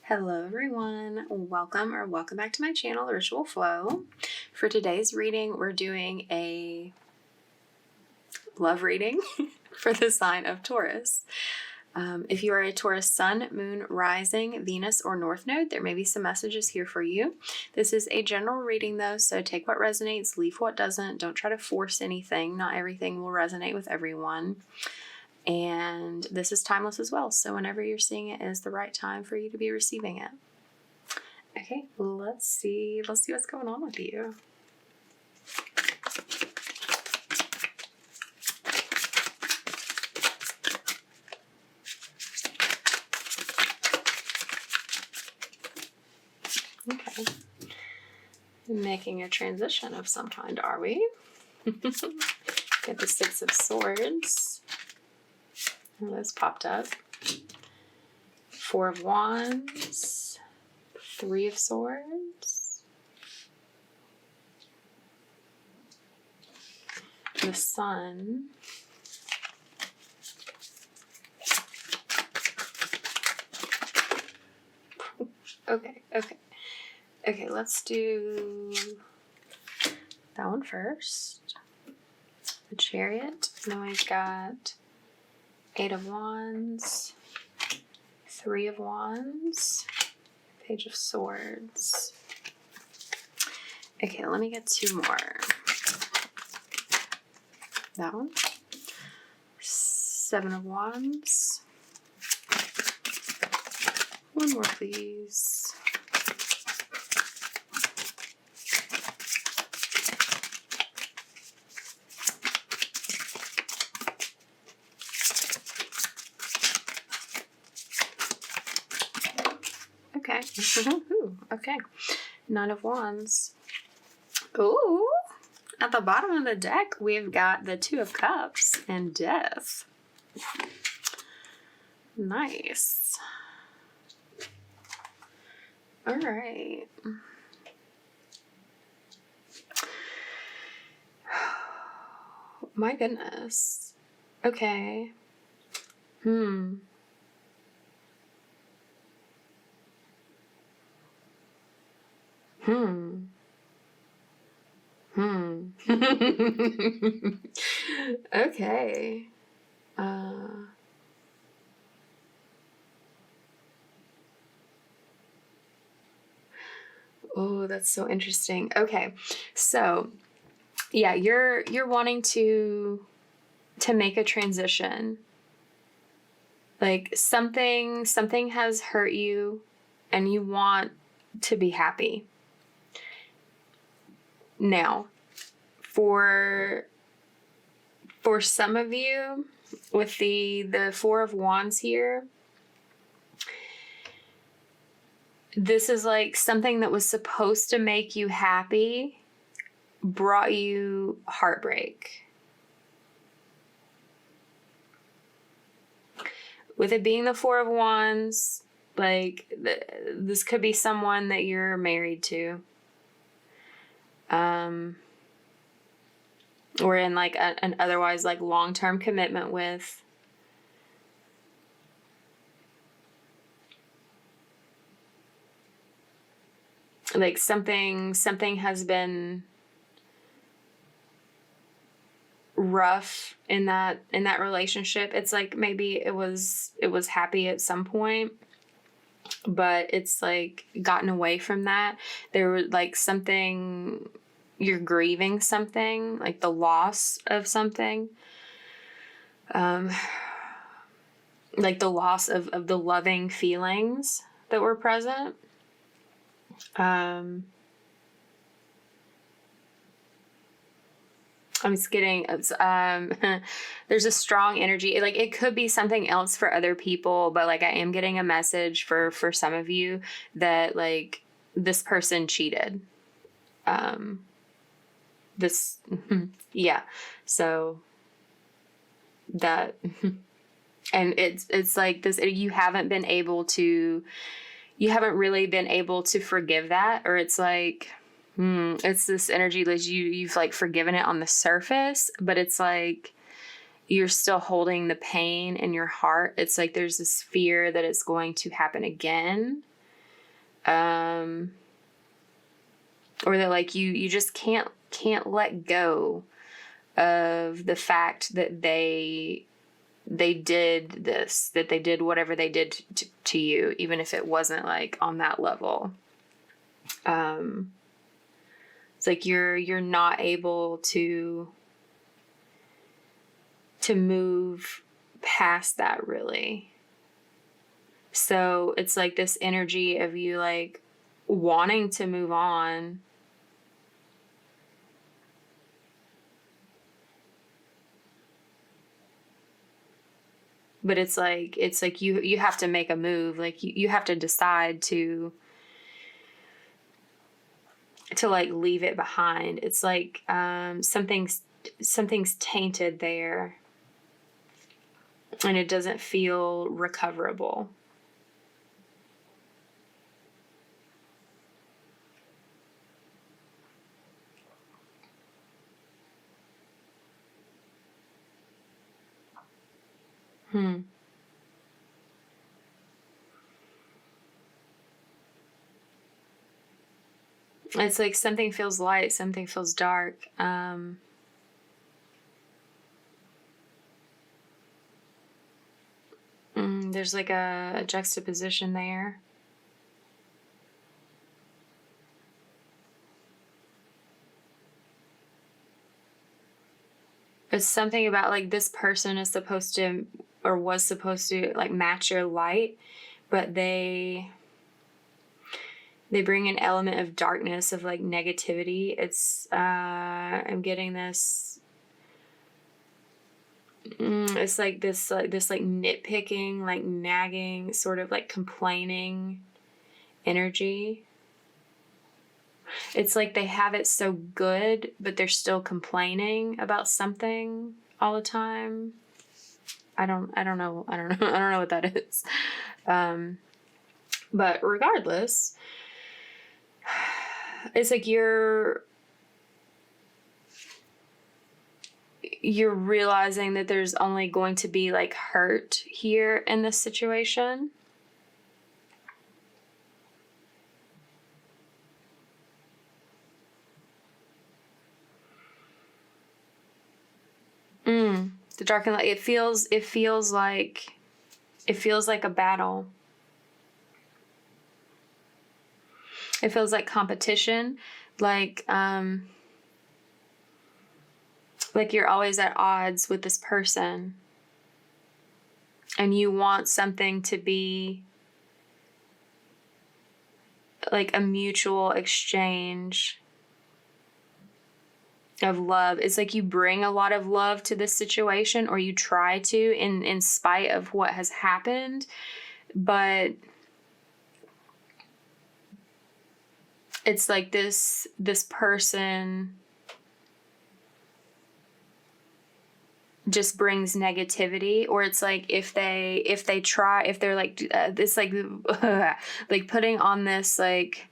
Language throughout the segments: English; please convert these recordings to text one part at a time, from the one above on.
Hello everyone, welcome back to my channel, The Ritual Flow. For today's reading, we're doing a love reading for the sign of Taurus. If you are a Taurus Sun, Moon, Rising, Venus, or North Node, there may be some messages here for you. This is a general reading though, so take what resonates, leave what doesn't. Don't try to force anything. Not everything will resonate with everyone. And this is timeless as well, so whenever you're seeing it is the right time for you to be receiving it. Okay, let's see what's going on with you. Okay, making a transition of some kind, are we? Get the Six of Swords. Oh, this popped up. Four of Wands, Three of Swords, the Sun, okay, let's do that one first. The Chariot, and then we've got Eight of Wands, Three of Wands, Page of Swords. Okay, let me get two more. That one. Seven of Wands. One more, please. Okay. Ooh, okay. Nine of Wands. Ooh. At the bottom of the deck, we've got the Two of Cups and Death. Nice. All right. My goodness. Okay. Okay. Oh, that's so interesting. Okay. So, yeah, you're wanting to make a transition. Like something has hurt you and you want to be happy. Now, for some of you with the Four of Wands here, this is like something that was supposed to make you happy brought you heartbreak. With it being the Four of Wands, like this could be someone that you're married to. Or in like an otherwise like long-term commitment with. Like something has been rough in that relationship. It's like maybe it was happy at some point, but it's like gotten away from that. There was like something, you're grieving something, like the loss of something. Like the loss of the loving feelings that were present. I'm just getting, there's a strong energy. Like it could be something else for other people, but like I am getting a message for some of you that like this person cheated. Yeah. So that, and it's like this, you haven't really been able to forgive that, or it's like, it's this energy that you've like forgiven it on the surface, but it's like you're still holding the pain in your heart. It's like there's this fear that it's going to happen again. or that like you just can't let go of the fact that they did this, that they did whatever they did to you, even if it wasn't like on that level. It's like you're not able to move past that, really. So it's like this energy of you like wanting to move on, but it's like you have to make a move. Like you have to decide to like leave it behind. It's like something's tainted there, and it doesn't feel recoverable. It's like something feels light, something feels dark. There's like a juxtaposition there. It's something about like this person is supposed to, or was supposed to, like match your light, but they bring an element of darkness, of like negativity. It's I'm getting this. It's like this like nitpicking, like nagging, sort of like complaining energy. It's like they have it so good, but they're still complaining about something all the time. I don't know what that is. But regardless, it's like you're realizing that there's only going to be like hurt here in this situation. The dark and light, it feels like a battle. It feels like competition, like you're always at odds with this person, and you want something to be like a mutual exchange of love. It's like you bring a lot of love to this situation, or you try to, in spite of what has happened, but it's like this person just brings negativity. Or it's like if they're like this like like putting on this like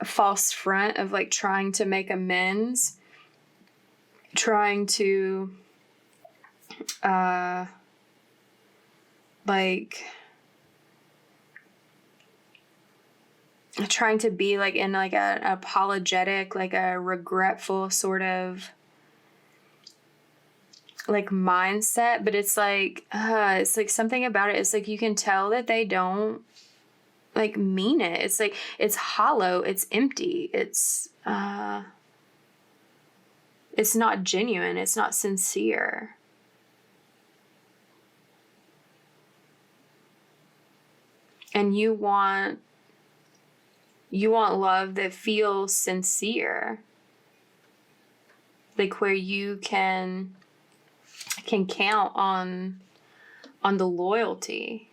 false front of like trying to make amends, trying to like trying to be like in like an apologetic, like a regretful sort of like mindset. But it's like something about it. It's like you can tell that they don't like mean it. It's like it's hollow, it's empty, it's not genuine, it's not sincere. And you want love that feels sincere, like where you can count on the loyalty.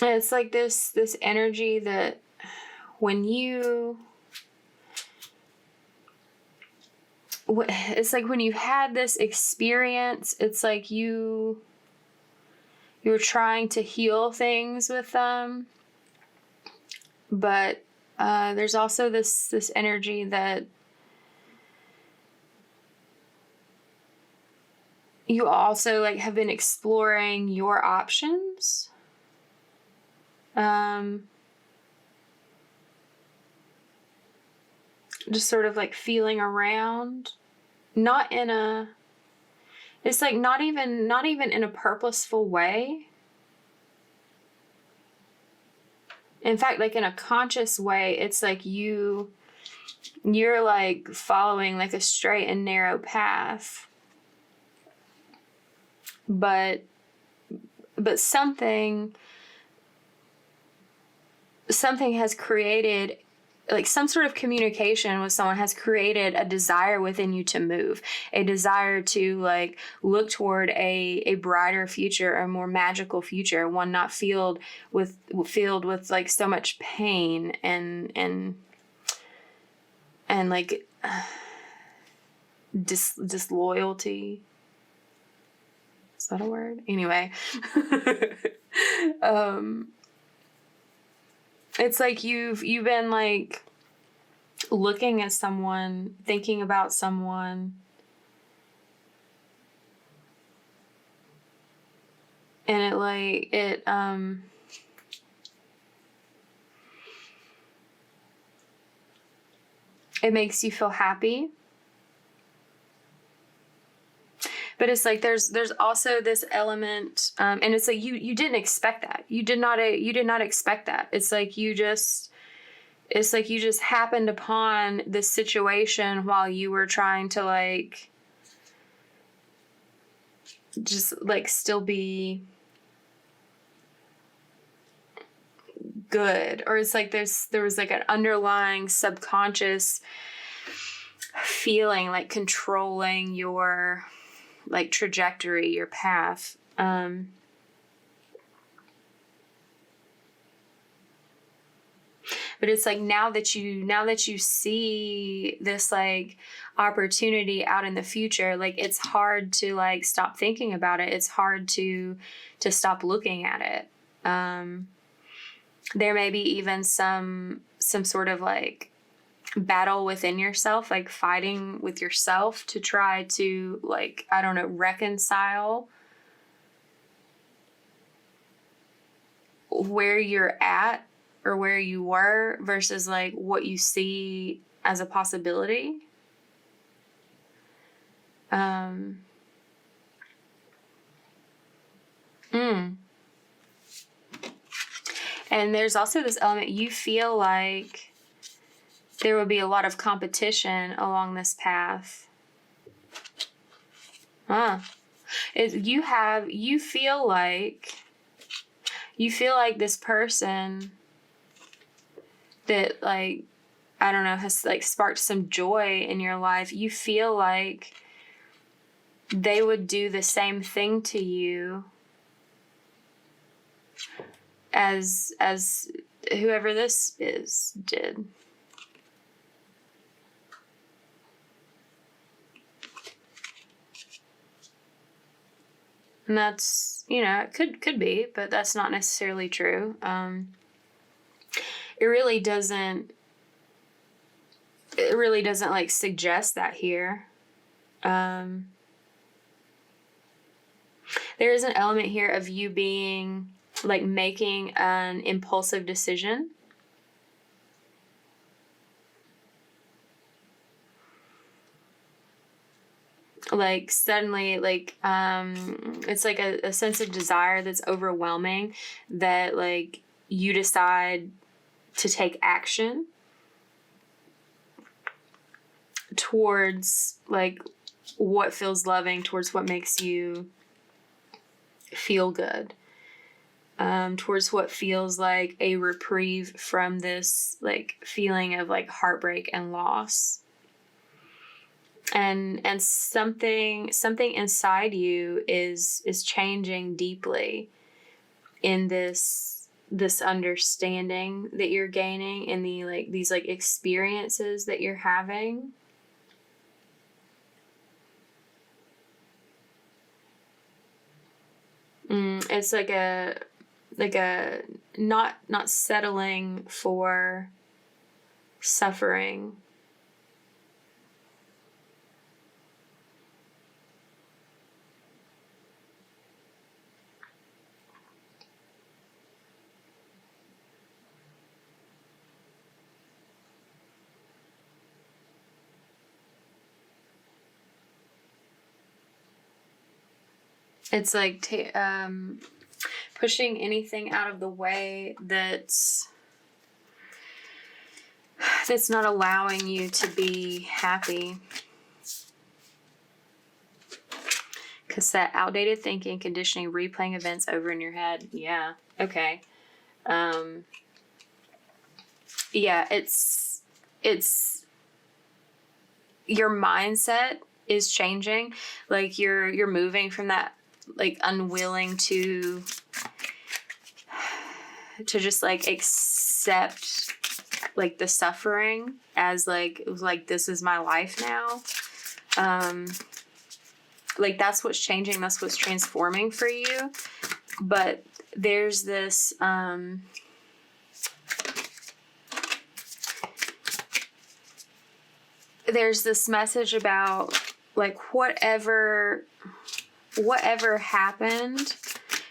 And it's like this energy that it's like when you've had this experience, it's like you're trying to heal things with them, But there's also this energy that you also like have been exploring your options. Just sort of like feeling around, not in a, it's like not even in a purposeful way. In fact, like in a conscious way, it's like you're like following like a straight and narrow path. But something has created, like some sort of communication with someone has created a desire within you to move, a desire to like look toward a brighter future, a more magical future, one not filled with like so much pain and like disloyalty. Is that a word? Anyway. It's like you've been like looking at someone, thinking about someone, and it makes you feel happy. But it's like there's also this element, and it's like you didn't expect that. You did not expect that. It's like you just happened upon this situation while you were trying to like just like still be good, or it's like there was like an underlying subconscious feeling like controlling your like trajectory, your path. But it's like now that you see this like opportunity out in the future, like it's hard to like stop thinking about it. It's hard to stop looking at it. There may be even some sort of like battle within yourself, like fighting with yourself to try to like, I don't know, reconcile where you're at or where you were versus like what you see as a possibility. And there's also this element, you feel like there will be a lot of competition along this path. You feel like this person that like, I don't know, has like sparked some joy in your life. You feel like they would do the same thing to you as whoever this is did. And that's, you know, it could be, but that's not necessarily true. It really doesn't like suggest that here. There is an element here of you being like making an impulsive decision. Like suddenly, like it's like a sense of desire that's overwhelming, that like you decide to take action towards like what feels loving, towards what makes you feel good, towards what feels like a reprieve from this like feeling of like heartbreak and loss. And something inside you is changing deeply in this understanding that you're gaining, in the like these like experiences that you're having. It's like like a not settling for suffering. It's like pushing anything out of the way that's not allowing you to be happy. Cassette, outdated thinking, conditioning, replaying events over in your head. Yeah. Okay. Yeah, it's your mindset is changing. Like you're moving from that, like, unwilling to just like accept like the suffering as like this is my life now. Like that's what's changing, that's what's transforming for you. But there's this message about like whatever happened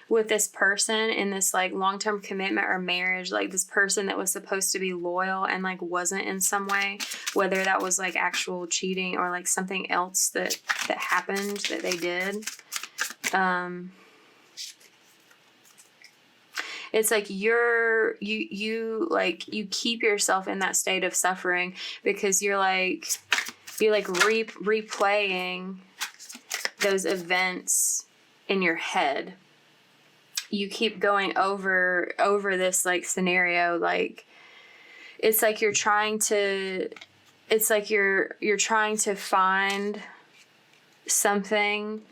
with this person in this like long-term commitment or marriage, like this person that was supposed to be loyal and like wasn't in some way, whether that was like actual cheating or like something else that happened that they did. It's like you keep yourself in that state of suffering because you're replaying those events in your head. You keep going over this like scenario, like it's like you're trying to find something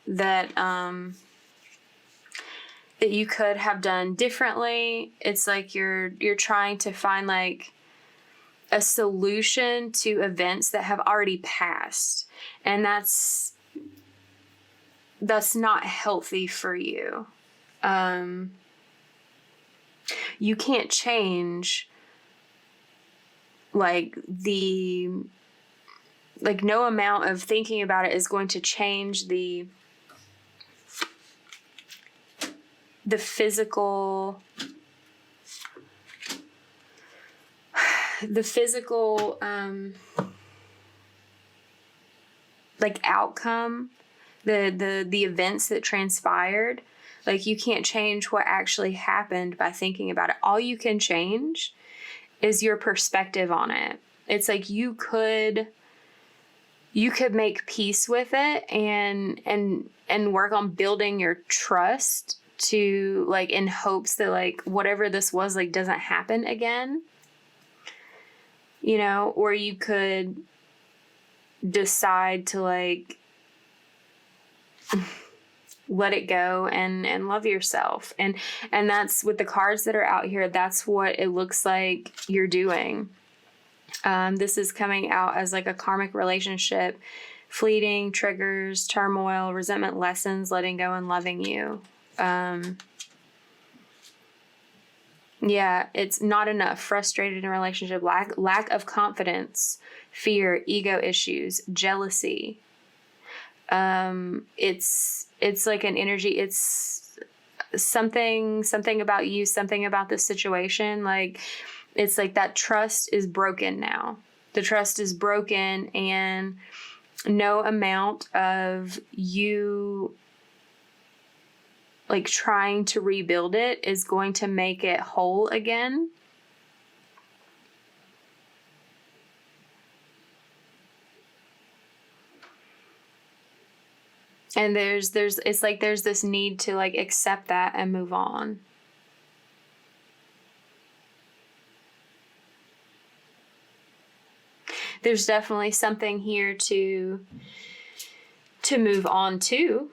that that you could have done differently. It's like you're trying to find like a solution to events that have already passed, and that's not healthy for you. You can't change like no amount of thinking about it is going to change the physical like outcome, the events that transpired. Like you can't change what actually happened by thinking about it. All you can change is your perspective on it. It's like you could make peace with it and work on building your trust to like in hopes that like whatever this was like doesn't happen again. You know, or you could decide to like let it go and love yourself. And that's with the cards that are out here, that's what it looks like you're doing. This is coming out as like a karmic relationship, fleeting, triggers, turmoil, resentment, lessons, letting go and loving you. Yeah, it's not enough. Frustrated in a relationship, lack of confidence, fear, ego issues, jealousy. It's like an energy. It's something about you, something about this situation. Like it's like that trust is broken now. The trust is broken, and no amount of you like trying to rebuild it is going to make it whole again. And it's like there's this need to like accept that and move on. There's definitely something here to move on to.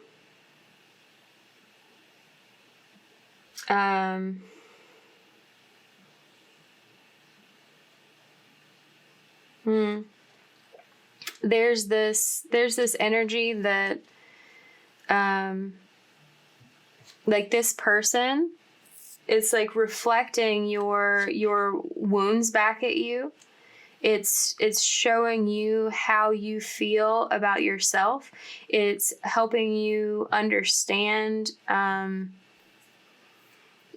There's this energy that like this person it's like reflecting your wounds back at you. It's showing you how you feel about yourself. It's helping you understand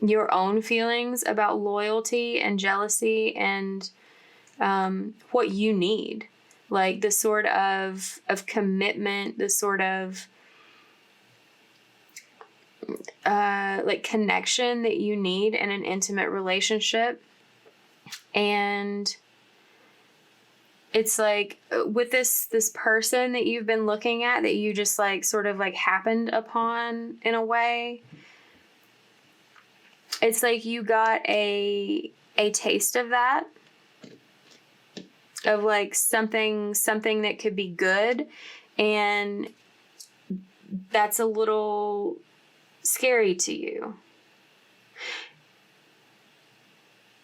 your own feelings about loyalty and jealousy and what you need. Like the sort of commitment, the sort of like connection that you need in an intimate relationship. And it's like with this person that you've been looking at, that you just like sort of like happened upon in a way, it's like you got a taste of that, of like something that could be good, and that's a little scary to you.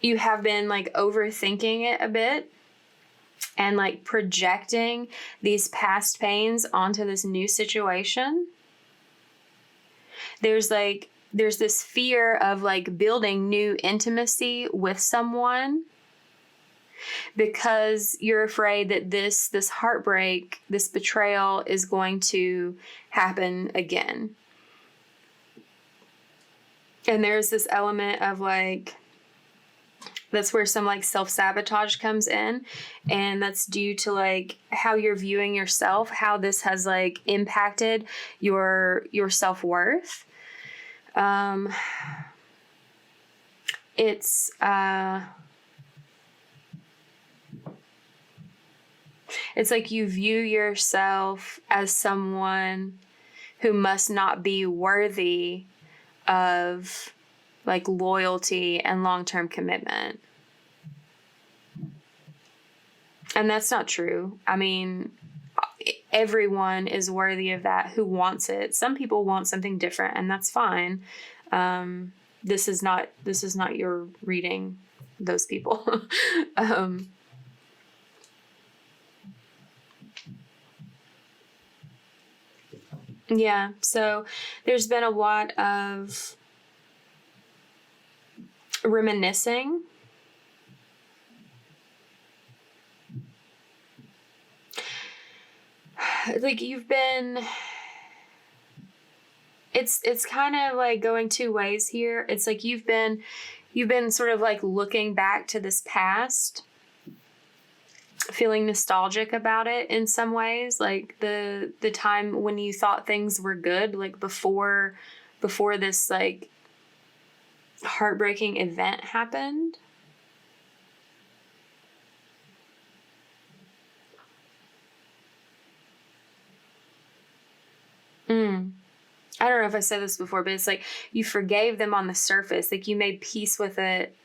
You have been like overthinking it a bit and like projecting these past pains onto this new situation. There's this fear of like building new intimacy with someone because you're afraid that this heartbreak, this betrayal is going to happen again. And there's this element of like, that's where some like self-sabotage comes in, and that's due to like how you're viewing yourself, how this has like impacted your self-worth. It's like you view yourself as someone who must not be worthy of like loyalty and long-term commitment. And that's not true. I mean, everyone is worthy of that who wants it. Some people want something different, and that's fine. This is not your reading those people. Yeah, so there's been a lot of reminiscing. Like you've been, it's kind of like going two ways here. It's like you've been sort of like looking back to this past, feeling nostalgic about it in some ways, like the time when you thought things were good, like before this like heartbreaking event happened. I don't know if I said this before, but it's like you forgave them on the surface, like you made peace with it,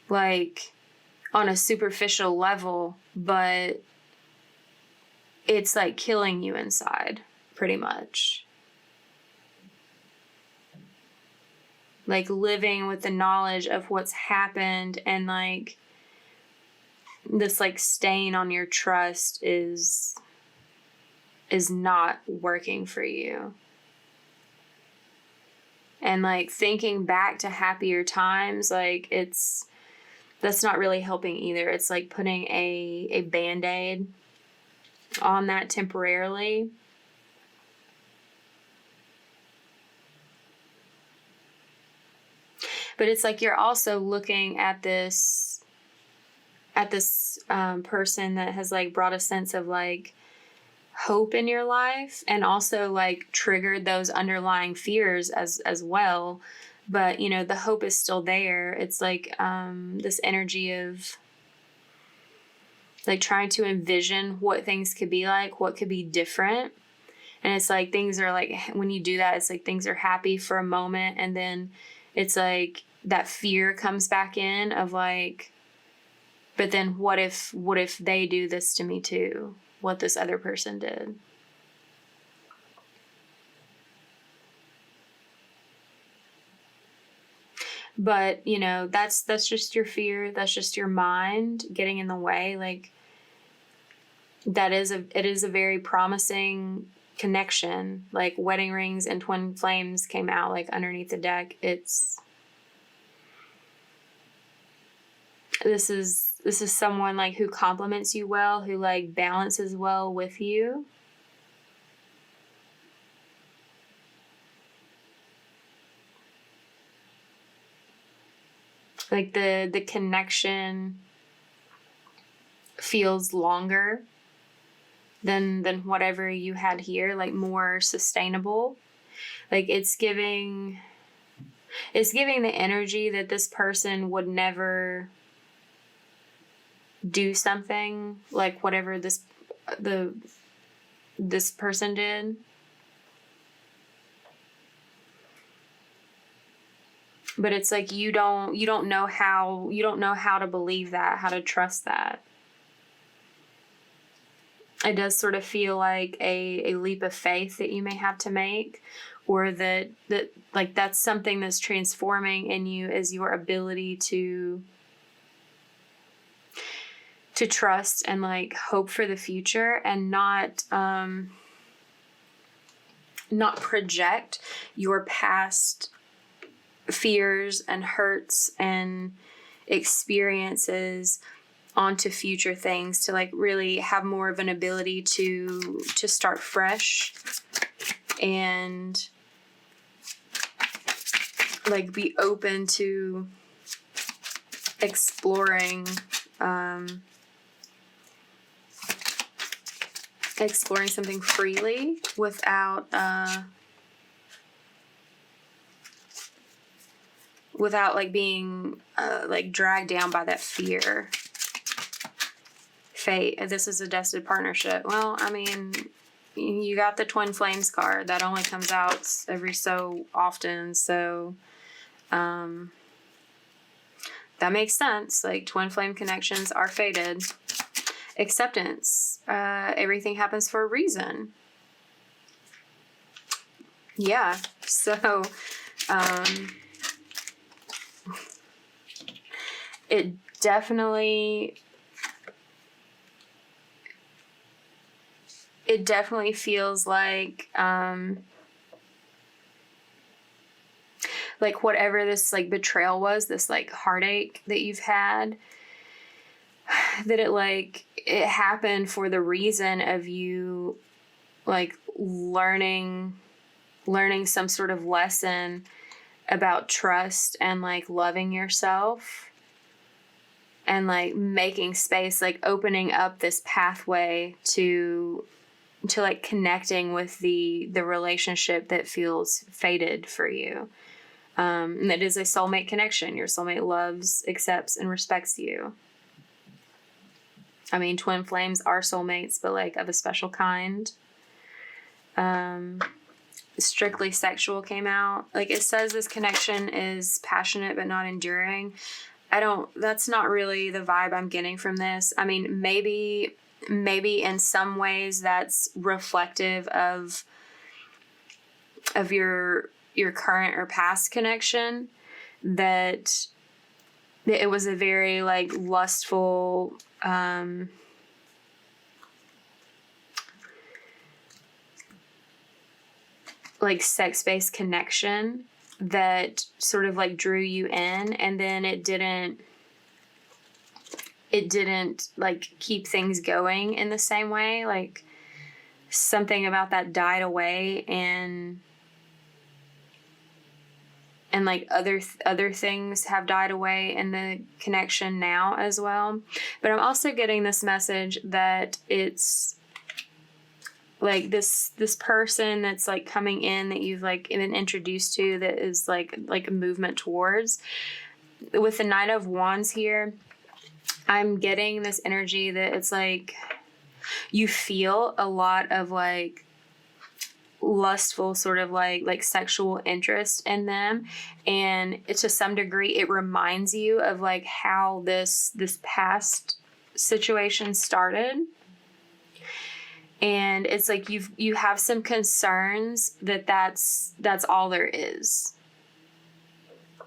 like on a superficial level, but it's like killing you inside, pretty much. Like living with the knowledge of what's happened, and like this like stain on your trust is not working for you. And like thinking back to happier times, like that's not really helping either. It's like putting a Band-Aid on that temporarily. But it's like you're also looking at this person that has like brought a sense of like hope in your life, and also like triggered those underlying fears as well. But you know, the hope is still there. It's like this energy of like trying to envision what things could be like, what could be different. And it's like things are like, when you do that, it's like things are happy for a moment, and then it's like that fear comes back in of like, but then what if they do this to me too? What this other person did. But, you know, that's just your fear. That's just your mind getting in the way. Like it is a very promising connection, like wedding rings and twin flames came out like underneath the deck. This is someone like who compliments you well, who like balances well with you. Like the connection feels longer than whatever you had here, like more sustainable. Like it's giving the energy that this person would never do something like whatever this person did. But it's like you don't know how to believe that, how to trust that. It does sort of feel like a leap of faith that you may have to make, or that like that's something that's transforming in you, is your ability to trust and like hope for the future, and not project your past fears and hurts and experiences onto future things, to like really have more of an ability to start fresh and like be open to exploring something freely without like being like dragged down by that fear. Fate, this is a destined partnership. Well, I mean, you got the twin flames card that only comes out every so often, so that makes sense. Like twin flame connections are fated. Acceptance, everything happens for a reason. Yeah, so it definitely feels like whatever this like betrayal was, this like heartache that you've had, that it happened for the reason of you like learning some sort of lesson about trust and like loving yourself, and like making space, like opening up this pathway to like connecting with the relationship that feels fated for you. And that is a soulmate connection. Your soulmate loves, accepts, and respects you. I mean, twin flames are soulmates, but like of a special kind. Strictly sexual came out. Like it says this connection is passionate but not enduring. That's not really the vibe I'm getting from this. I mean, maybe in some ways that's reflective of your current or past connection, that it was a very like lustful, like sex-based connection that sort of like drew you in, and then it didn't like keep things going in the same way. Like something about that died away, and like other things have died away in the connection now as well. But I'm also getting this message that it's like this person that's like coming in, that you've like been introduced to, that is like a movement towards. With the Knight of Wands here, I'm getting this energy that it's like you feel a lot of like lustful sort of like sexual interest in them, and it's to some degree it reminds you of like how this past situation started. And it's like you have some concerns that's all there is,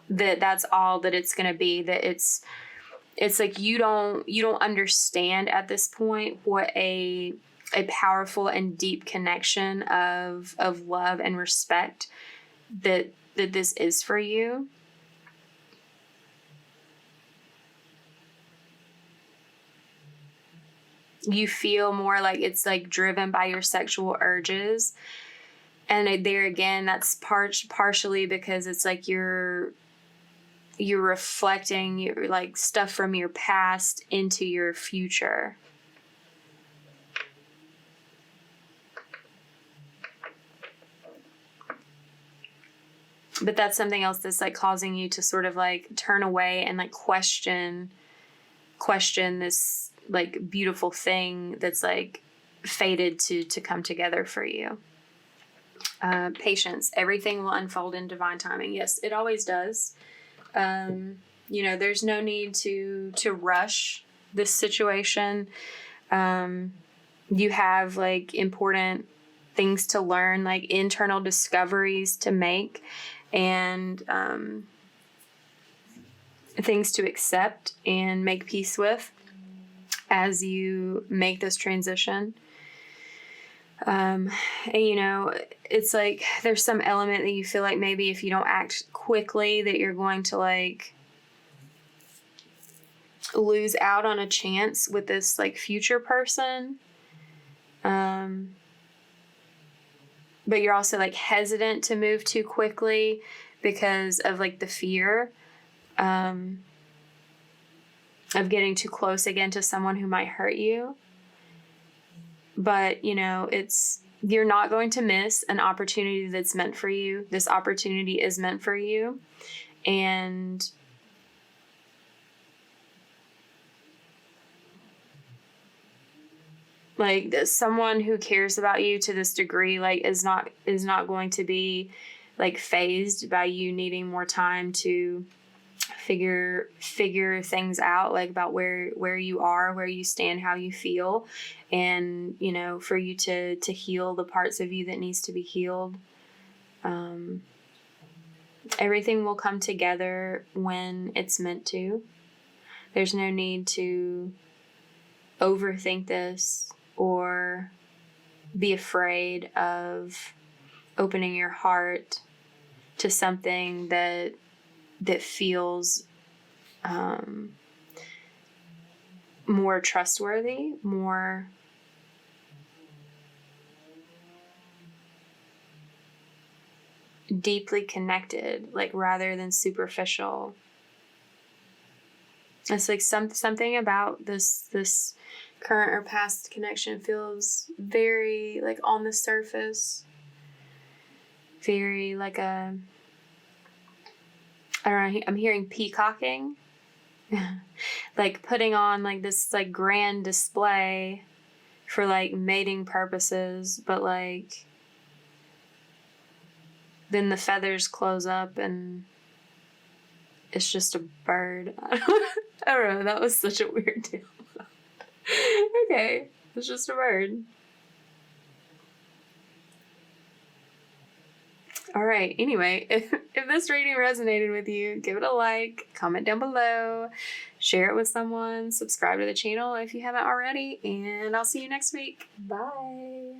that's all that it's going to be, that it's like you don't understand at this point what a a powerful and deep connection of love and respect that this is for you. You feel more like it's like driven by your sexual urges. And there again, that's partially because it's like you're reflecting your like stuff from your past into your future. But that's something else that's like causing you to sort of like turn away and like question this like beautiful thing that's like fated to come together for you. Patience. Everything will unfold in divine timing. Yes, it always does. You know, there's no need to rush this situation. You have like important things to learn, like internal discoveries to make, and things to accept and make peace with as you make this transition. And, you know, it's like there's some element that you feel like maybe if you don't act quickly that you're going to like lose out on a chance with this like future person. But you're also like hesitant to move too quickly because of like the fear of getting too close again to someone who might hurt you. But, you know, you're not going to miss an opportunity that's meant for you. This opportunity is meant for you. And like someone who cares about you to this degree, like is not going to be like phased by you needing more time to figure things out, like about where you are, where you stand, how you feel, and, you know, for you to heal the parts of you that needs to be healed. Everything will come together when it's meant to. There's no need to overthink this or be afraid of opening your heart to something that feels more trustworthy, more deeply connected, like rather than superficial. It's like something about this current or past connection feels very like on the surface, very like I don't know, I'm hearing peacocking. Like putting on like this like grand display for like mating purposes, but like then the feathers close up and it's just a bird. I don't know, that was such a weird deal. Okay, it's just a bird. All right, anyway, if this reading resonated with you, give it a like, comment down below, share it with someone, subscribe to the channel if you haven't already, and I'll see you next week. Bye.